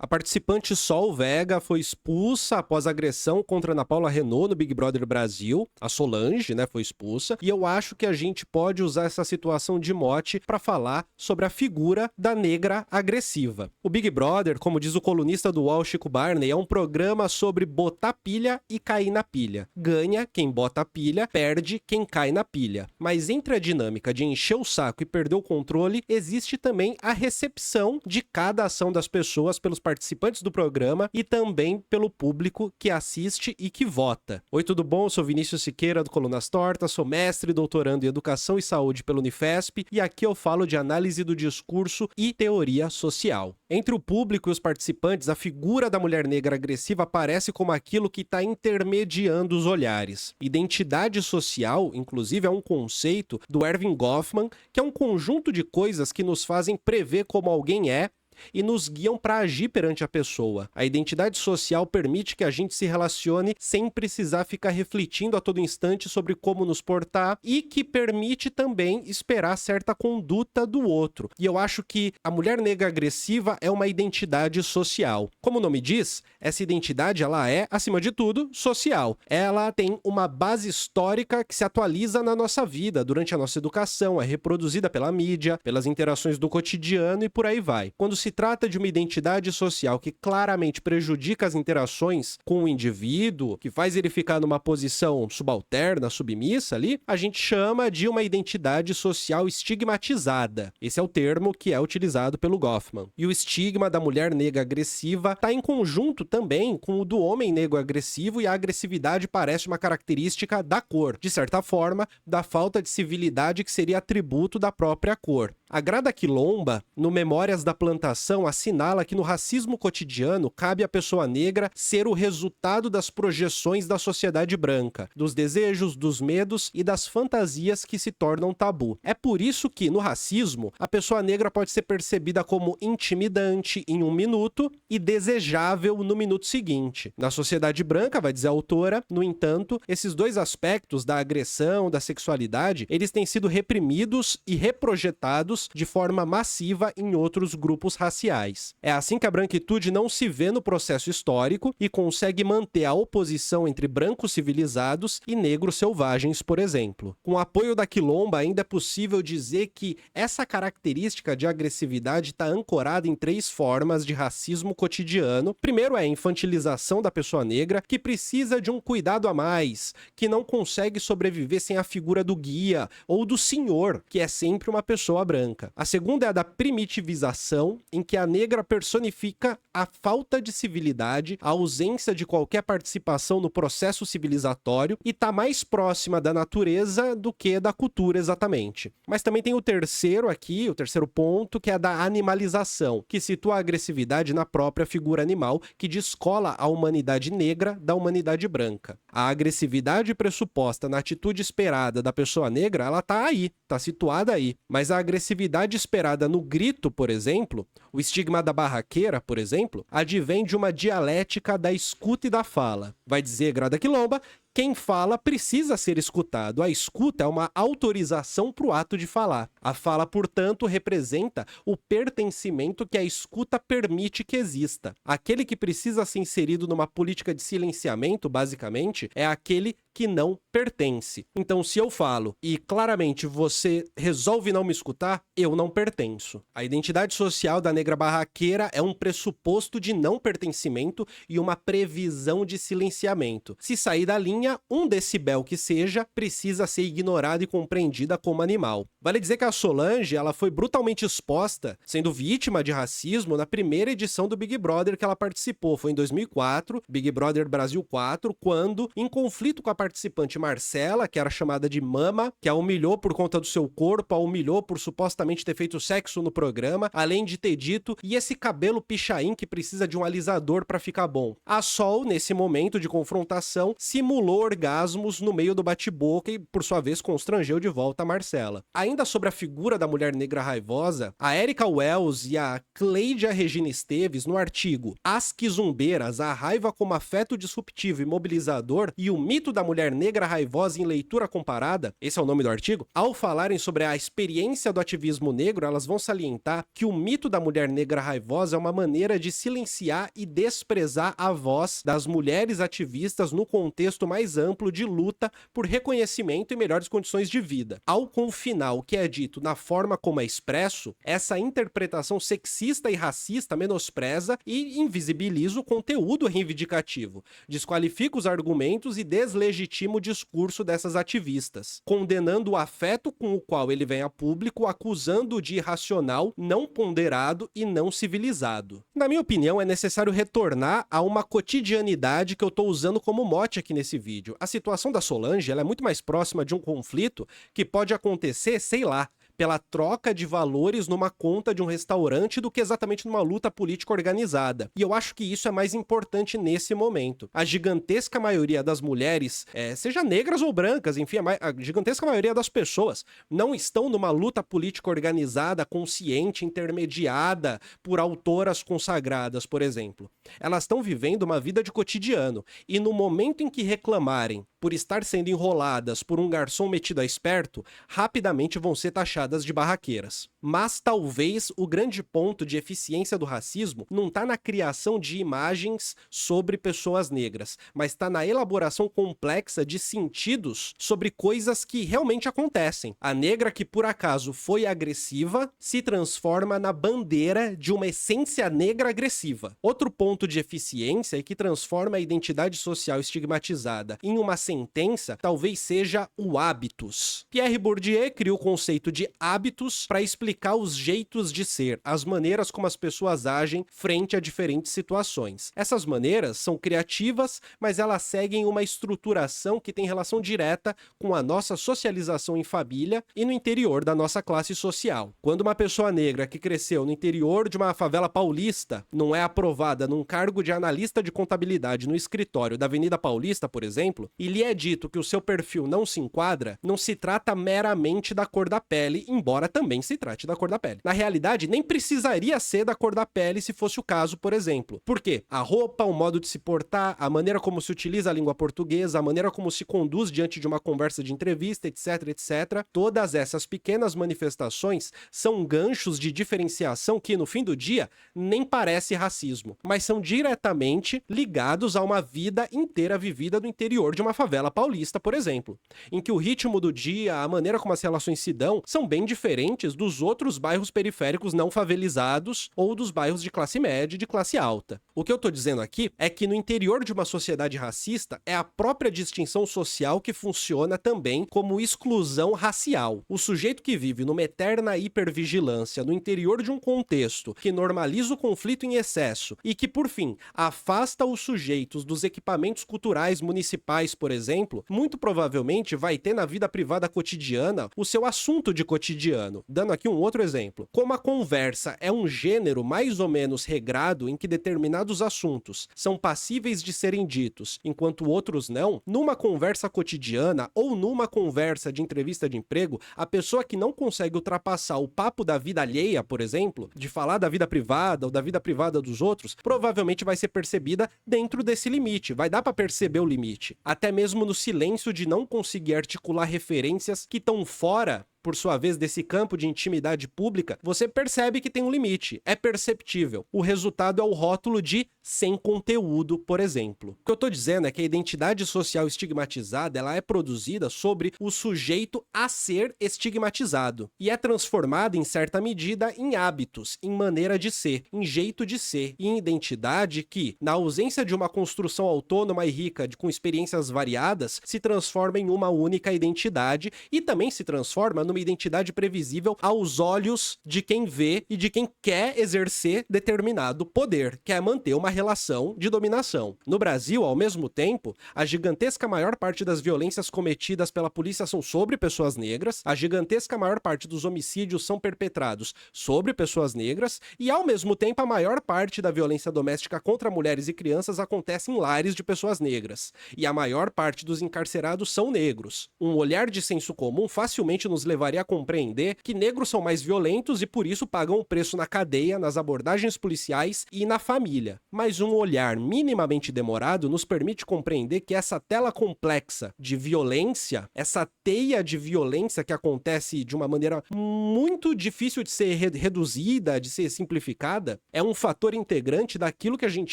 A participante Sol Vega foi expulsa após agressão contra Ana Paula Renault no Big Brother Brasil. A Solange, né, foi expulsa. E eu acho que a gente pode usar essa situação de mote para falar sobre a figura da negra agressiva. O Big Brother, como diz o colunista do UOL, Chico Barney, é um programa sobre botar pilha e cair na pilha. Ganha quem bota a pilha, perde quem cai na pilha. Mas entre a dinâmica de encher o saco e perder o controle, existe também a recepção de cada ação das pessoas pelos participantes do programa e também pelo público que assiste e que vota. Oi, tudo bom? Eu sou Vinícius Siqueira do Colunas Tortas, sou mestre e doutorando em Educação e Saúde pela Unifesp e aqui eu falo de análise do discurso e teoria social. Entre o público e os participantes, a figura da mulher negra agressiva aparece como aquilo que está intermediando os olhares. Identidade social, inclusive, é um conceito do Erving Goffman, que é um conjunto de coisas que nos fazem prever como alguém é e nos guiam para agir perante a pessoa. A identidade social permite que a gente se relacione sem precisar ficar refletindo a todo instante sobre como nos portar e que permite também esperar certa conduta do outro. E eu acho que a mulher negra agressiva é uma identidade social. Como o nome diz, essa identidade ela é, acima de tudo, social. Ela tem uma base histórica que se atualiza na nossa vida, durante a nossa educação, é reproduzida pela mídia, pelas interações do cotidiano e por aí vai. Quando se trata de uma identidade social que claramente prejudica as interações com o indivíduo, que faz ele ficar numa posição subalterna, submissa ali, a gente chama de uma identidade social estigmatizada. Esse é o termo que é utilizado pelo Goffman. E o estigma da mulher negra agressiva está em conjunto também com o do homem negro agressivo, e a agressividade parece uma característica da cor, de certa forma, da falta de civilidade que seria atributo da própria cor. A Grada Quilomba, no Memórias da Plantação, assinala que no racismo cotidiano cabe à pessoa negra ser o resultado das projeções da sociedade branca, dos desejos, dos medos e das fantasias que se tornam tabu. É por isso que, no racismo, a pessoa negra pode ser percebida como intimidante em um minuto e desejável no minuto seguinte. Na sociedade branca, vai dizer a autora, no entanto, esses dois aspectos da agressão, da sexualidade, eles têm sido reprimidos e reprojetados de forma massiva em outros grupos raciais. É assim que a branquitude não se vê no processo histórico e consegue manter a oposição entre brancos civilizados e negros selvagens, por exemplo. Com o apoio da Quilomba, ainda é possível dizer que essa característica de agressividade está ancorada em três formas de racismo cotidiano. Primeiro é a infantilização da pessoa negra, que precisa de um cuidado a mais, que não consegue sobreviver sem a figura do guia ou do senhor, que é sempre uma pessoa branca. A segunda é a da primitivização, em que a negra personifica a falta de civilidade, a ausência de qualquer participação no processo civilizatório e está mais próxima da natureza do que da cultura exatamente. Mas também tem o terceiro aqui, o terceiro ponto, que é a da animalização, que situa a agressividade na própria figura animal, que descola a humanidade negra da humanidade branca. A agressividade pressuposta na atitude esperada da pessoa negra, ela tá aí, tá situada aí, mas a agressividade esperada no grito, por exemplo, o estigma da barraqueira, por exemplo, advém de uma dialética da escuta e da fala. Vai dizer Grada Quilomba, quem fala precisa ser escutado. A escuta é uma autorização para o ato de falar. A fala, portanto, representa o pertencimento que a escuta permite que exista. Aquele que precisa ser inserido numa política de silenciamento, basicamente, é aquele que não pertence. Então, se eu falo e claramente você resolve não me escutar, eu não pertenço. A identidade social da negra barraqueira é um pressuposto de não pertencimento e uma previsão de silenciamento. Se sair da linha, 1 decibel que seja, precisa ser ignorada e compreendida como animal. Vale dizer que a Solange, ela foi brutalmente exposta, sendo vítima de racismo, na primeira edição do Big Brother que ela participou. Foi em 2004, Big Brother Brasil 4, quando, em conflito com a participante Marcela, que era chamada de Mama, que a humilhou por conta do seu corpo, a humilhou por supostamente ter feito sexo no programa, além de ter dito, e esse cabelo pichain que precisa de um alisador pra ficar bom. A Sol, nesse momento de confrontação, simulou orgasmos no meio do bate-boca e, por sua vez, constrangeu de volta a Marcela. Ainda sobre a figura da mulher negra raivosa, a Erika Wells e a Cleidia Regina Esteves, no artigo As Quizumbeiras, a raiva como afeto disruptivo e mobilizador e o mito da mulher negra raivosa em leitura comparada, esse é o nome do artigo, ao falarem sobre a experiência do ativismo negro, elas vão salientar que o mito da mulher negra raivosa é uma maneira de silenciar e desprezar a voz das mulheres ativistas no contexto mais amplo de luta por reconhecimento e melhores condições de vida. Ao confinar o que é dito na forma como é expresso, essa interpretação sexista e racista menospreza e invisibiliza o conteúdo reivindicativo, desqualifica os argumentos e deslegitima o discurso dessas ativistas, condenando o afeto com o qual ele vem a público, acusando-o de irracional, não ponderado e não civilizado. Na minha opinião, é necessário retornar a uma cotidianidade que eu estou usando como mote aqui nesse vídeo. A situação da Solange ela é muito mais próxima de um conflito que pode acontecer, sei lá, pela troca de valores numa conta de um restaurante do que exatamente numa luta política organizada. E eu acho que isso é mais importante nesse momento. A gigantesca maioria das mulheres, seja negras ou brancas, enfim, a gigantesca maioria das pessoas não estão numa luta política organizada, consciente, intermediada por autoras consagradas, por exemplo. Elas estão vivendo uma vida de cotidiano. E no momento em que reclamarem por estar sendo enroladas por um garçom metido a esperto, rapidamente vão ser taxadas de barraqueiras. Mas talvez o grande ponto de eficiência do racismo não está na criação de imagens sobre pessoas negras, mas está na elaboração complexa de sentidos sobre coisas que realmente acontecem. A negra que por acaso foi agressiva se transforma na bandeira de uma essência negra agressiva. Outro ponto de eficiência e que transforma a identidade social estigmatizada em uma sentença talvez seja o habitus. Pierre Bourdieu criou o conceito de hábitos para explicar os jeitos de ser, as maneiras como as pessoas agem frente a diferentes situações. Essas maneiras são criativas, mas elas seguem uma estruturação que tem relação direta com a nossa socialização em família e no interior da nossa classe social. Quando uma pessoa negra que cresceu no interior de uma favela paulista não é aprovada num cargo de analista de contabilidade no escritório da Avenida Paulista, por exemplo, e lhe é dito que o seu perfil não se enquadra, não se trata meramente da cor da pele, embora também se trate da cor da pele. Na realidade, nem precisaria ser da cor da pele se fosse o caso, por exemplo. Por quê? A roupa, o modo de se portar, a maneira como se utiliza a língua portuguesa, a maneira como se conduz diante de uma conversa de entrevista, etc, etc. Todas essas pequenas manifestações são ganchos de diferenciação que, no fim do dia, nem parece racismo, mas são diretamente ligados a uma vida inteira vivida no interior de uma favela paulista, por exemplo, em que o ritmo do dia, a maneira como as relações se dão, são bem diferentes dos outros bairros periféricos não favelizados ou dos bairros de classe média e de classe alta. O que eu tô dizendo aqui é que no interior de uma sociedade racista é a própria distinção social que funciona também como exclusão racial. O sujeito que vive numa eterna hipervigilância no interior de um contexto que normaliza o conflito em excesso e que, por fim, afasta os sujeitos dos equipamentos culturais municipais, por exemplo, muito provavelmente vai ter na vida privada cotidiana o seu assunto de cotidiano. Dando aqui um outro exemplo. Como a conversa é um gênero mais ou menos regrado em que determinados assuntos são passíveis de serem ditos, enquanto outros não, numa conversa cotidiana ou numa conversa de entrevista de emprego, a pessoa que não consegue ultrapassar o papo da vida alheia, por exemplo, de falar da vida privada ou da vida privada dos outros, provavelmente vai ser percebida dentro desse limite. Vai dar para perceber o limite. Até mesmo no silêncio de não conseguir articular referências que estão fora, por sua vez, desse campo de intimidade pública, você percebe que tem um limite, é perceptível. O resultado é o rótulo de sem conteúdo, por exemplo. O que eu tô dizendo é que a identidade social estigmatizada, ela é produzida sobre o sujeito a ser estigmatizado e é transformada, em certa medida, em hábitos, em maneira de ser, em jeito de ser e em identidade que, na ausência de uma construção autônoma e rica com experiências variadas, se transforma em uma única identidade e também se transforma numa identidade previsível aos olhos de quem vê e de quem quer exercer determinado poder, que é manter uma relação de dominação. No Brasil, ao mesmo tempo, a gigantesca maior parte das violências cometidas pela polícia são sobre pessoas negras, a gigantesca maior parte dos homicídios são perpetrados sobre pessoas negras e, ao mesmo tempo, a maior parte da violência doméstica contra mulheres e crianças acontece em lares de pessoas negras. E a maior parte dos encarcerados são negros. Um olhar de senso comum facilmente nos levaria a compreender que negros são mais violentos e por isso pagam o preço na cadeia, nas abordagens policiais e na família. Mas um olhar minimamente demorado nos permite compreender que essa tela complexa de violência, essa teia de violência que acontece de uma maneira muito difícil de ser reduzida, de ser simplificada, é um fator integrante daquilo que a gente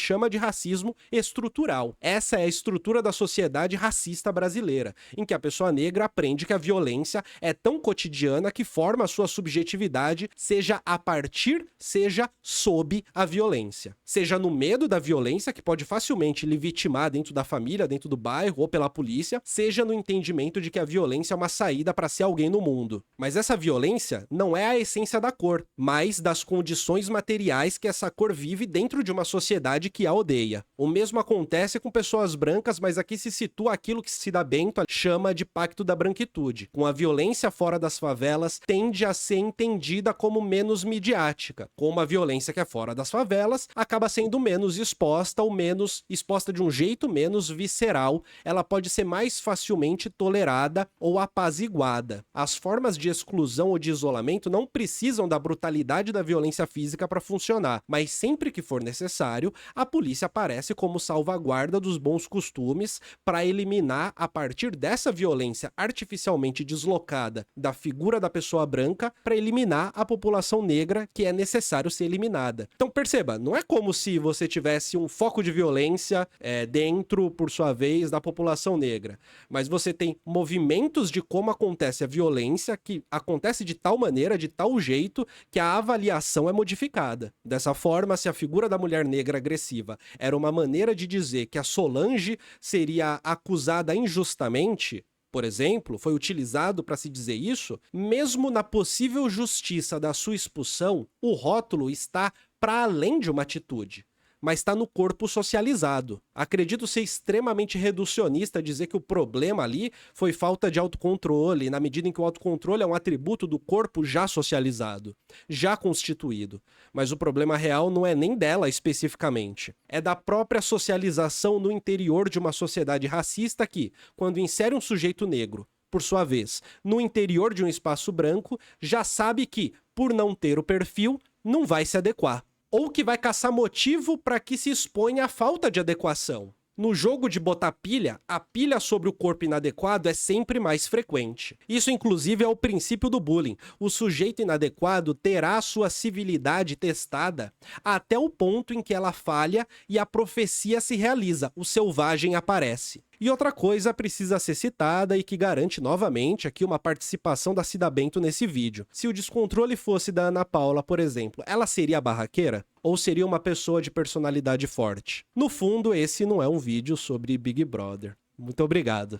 chama de racismo estrutural. Essa é a estrutura da sociedade racista brasileira, em que a pessoa negra aprende que a violência é tão cotidiana que forma a sua subjetividade, seja a partir, seja sob a violência. Seja no medo da violência, que pode facilmente lhe vitimar dentro da família, dentro do bairro ou pela polícia, seja no entendimento de que a violência é uma saída para ser alguém no mundo. Mas essa violência não é a essência da cor, mas das condições materiais que essa cor vive dentro de uma sociedade que a odeia. O mesmo acontece com pessoas brancas, mas aqui se situa aquilo que Cida Bento chama de pacto da branquitude. Com a violência fora das favelas, tende a ser entendida como menos midiática. Como a violência que é fora das favelas, acaba sendo menos exposta ou menos exposta de um jeito menos visceral. Ela pode ser mais facilmente tolerada ou apaziguada. As formas de exclusão ou de isolamento não precisam da brutalidade da violência física para funcionar, mas sempre que for necessário, a polícia aparece como salvaguarda dos bons costumes para eliminar, a partir dessa violência artificialmente deslocada da figura da pessoa branca, para eliminar a população negra que é necessário ser eliminada. Então perceba, não é como se você tivesse um foco de violência dentro, por sua vez, da população negra, mas você tem movimentos de como acontece a violência que acontece de tal maneira, de tal jeito, que a avaliação é modificada. Dessa forma, se a figura da mulher negra agressiva era uma maneira de dizer que a Solange seria acusada injustamente, por exemplo, foi utilizado para se dizer isso, mesmo na possível justiça da sua expulsão, o rótulo está para além de uma atitude, mas está no corpo socializado. Acredito ser extremamente reducionista dizer que o problema ali foi falta de autocontrole, na medida em que o autocontrole é um atributo do corpo já socializado, já constituído. Mas o problema real não é nem dela especificamente, é da própria socialização no interior de uma sociedade racista que, quando insere um sujeito negro, por sua vez, no interior de um espaço branco, já sabe que, por não ter o perfil, não vai se adequar. Ou que vai caçar motivo para que se exponha à falta de adequação. No jogo de botar pilha, a pilha sobre o corpo inadequado é sempre mais frequente. Isso, inclusive, é o princípio do bullying. O sujeito inadequado terá a sua civilidade testada até o ponto em que ela falha e a profecia se realiza, o selvagem aparece. E outra coisa precisa ser citada e que garante novamente aqui uma participação da Cida Bento nesse vídeo. Se o descontrole fosse da Ana Paula, por exemplo, ela seria barraqueira? Ou seria uma pessoa de personalidade forte? No fundo, esse não é um vídeo sobre Big Brother. Muito obrigado.